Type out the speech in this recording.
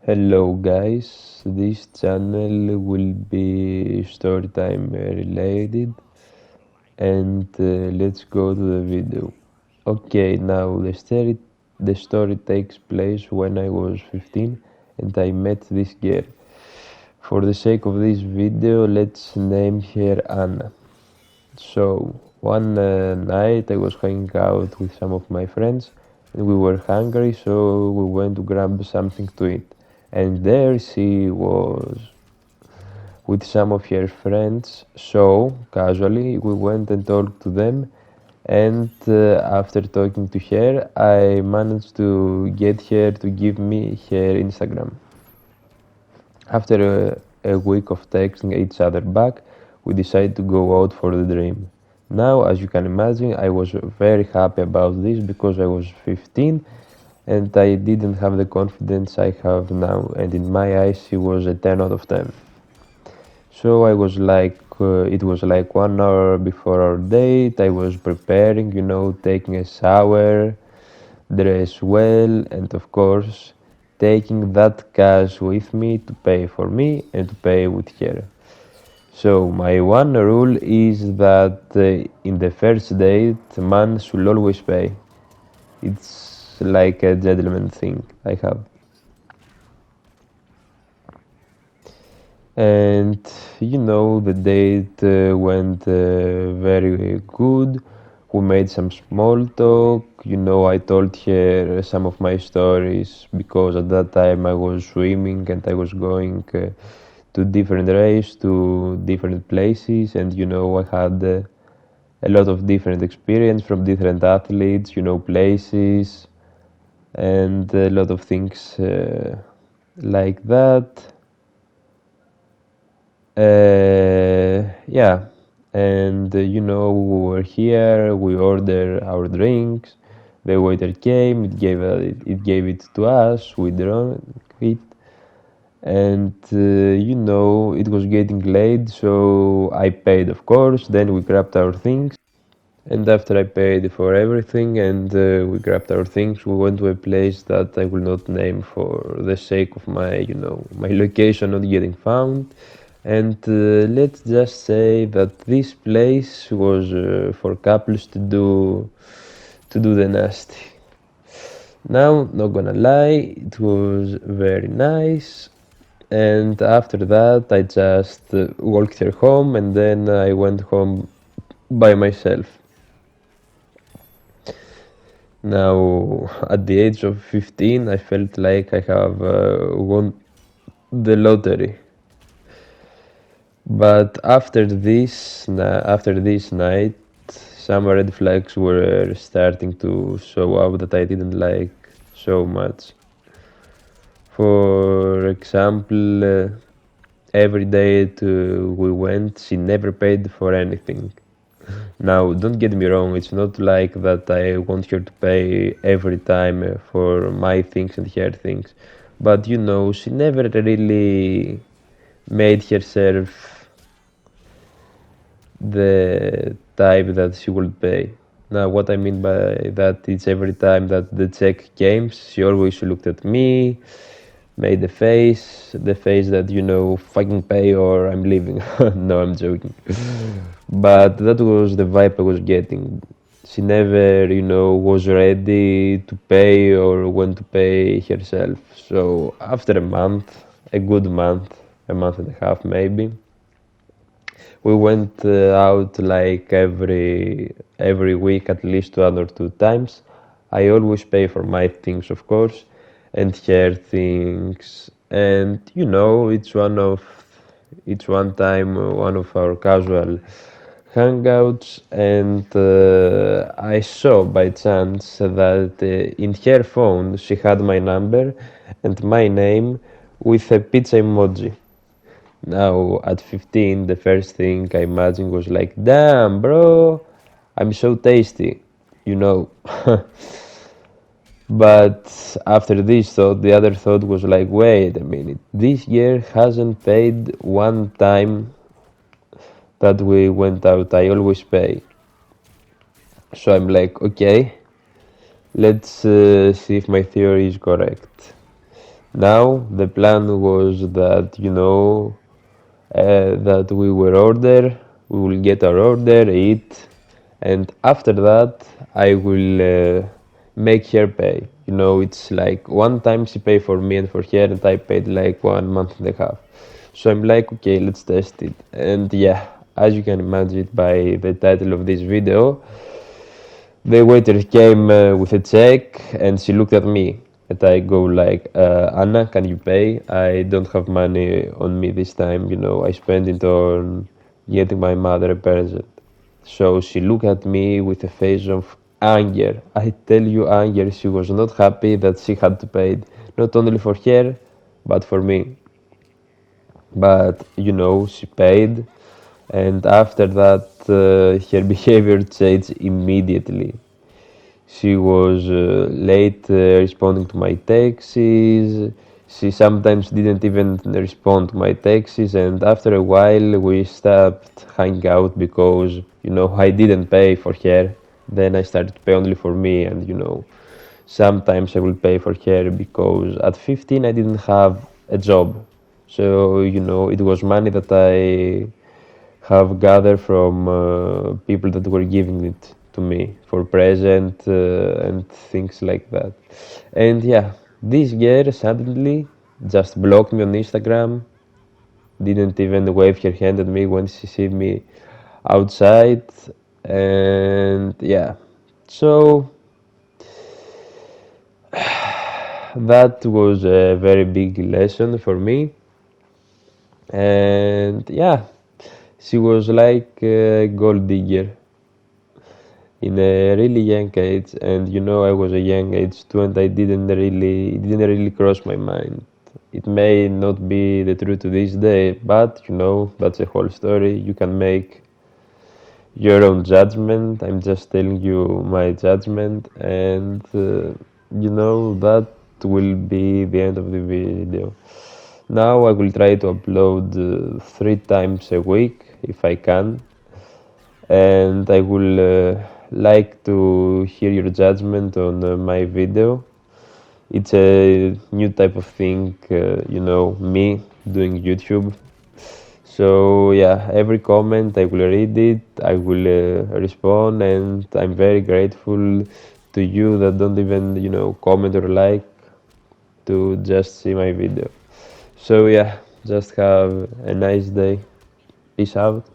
Hello guys, this channel will be storytime related and let's go to the video. Okay, now the story takes place when I was 15 and I met this girl. For the sake of this video, let's name her Anna. So, one night I was hanging out with some of my friends and we were hungry, so we went to grab something to eat. And there she was with some of her friends, so casually we went and talked to them. And after talking to her, I managed to get her to give me her Instagram. After a week of texting each other back, we decided to go out for the dream. Now, as you can imagine, I was very happy about this because I was 15 and I didn't have the confidence I have now, and in my eyes, she was a 10 out of 10. So it was like 1 hour before our date. I was preparing, taking a shower, dress well, and of course, taking that cash with me to pay for me and to pay with her. So, my one rule is that in the first date, man should always pay. It's like a gentleman thing I have. And the date went very good. We made some small talk. I told her some of my stories because at that time I was swimming and I was going to different races, to different places, and I had a lot of different experience from different athletes, places, and a lot of things like that. Yeah, and we were here. We ordered our drinks. The waiter came. It gave it to us. We drank it, and it was getting late. So I paid, of course. Then we grabbed our things, and after I paid for everything and we grabbed our things, we went to a place that I will not name for the sake of my location not getting found. And let's just say that this place was for couples to do the nasty. Now, not gonna lie, it was very nice. And after that, I just walked her home, and then I went home by myself. Now, at the age of 15, I felt like I have won the lottery. But after this night, some red flags were starting to show up that I didn't like so much. For example, every date we went, she never paid for anything. Now, don't get me wrong, it's not like that I want her to pay every time for my things and her things. But she never really made herself the type that she would pay. Now, what I mean by that is every time that the check came, she always looked at me, made the face that, fucking pay or I'm leaving. No, I'm joking. But that was the vibe I was getting. She never, was ready to pay or want to pay herself. So after a month, a good month, a month and a half maybe, we went out like every week at least 1 or 2 times. I always pay for my things, of course, and her things. And it's one time one of our casual hangouts, and I saw by chance that in her phone she had my number and my name with a pizza emoji. Now, at 15, the first thing I imagined was like, damn, bro, I'm so tasty, you know. But after this thought, the other thought was like, wait a minute, this year hasn't paid one time that we went out. I always pay. So I'm like, okay, let's see if my theory is correct. Now the plan was that that we will order, we will get our order, eat, and after that I will make her pay. It's like one time she paid for me and for her, and I paid like 1 month and a half. So I'm like, okay, let's test it. And yeah, as you can imagine by the title of this video, the waiter came with a check and she looked at me. And I go like, Anna, can you pay? I don't have money on me this time, I spent it on getting my mother a present. So she looked at me with a face of anger. I tell you, anger. She was not happy that she had to pay it, not only for her, but for me. But she paid, and after that, her behavior changed immediately. She was late responding to my texts. She sometimes didn't even respond to my texts, and after a while, we stopped hanging out because I didn't pay for her. Then I started to pay only for me, and sometimes I will pay for her because at 15 I didn't have a job. So it was money that I have gathered from people that were giving it to me for present and things like that. And yeah, this girl suddenly just blocked me on Instagram, didn't even wave her hand at me when she see me outside, and yeah, so that was a very big lesson for me. And yeah, she was like a gold digger in a really young age, and I was a young age too, and it didn't really cross my mind. It may not be the truth to this day, but that's a whole story. You can make your own judgment. I'm just telling you my judgment, and that will be the end of the video. Now I will try to upload 3 times a week if I can, and I will like to hear your judgment on my video. It's a new type of thing, me doing YouTube. So yeah, every comment I will read it, I will respond, and I'm very grateful to you that don't even comment or like, to just see my video. So yeah, just have a nice day. Peace out.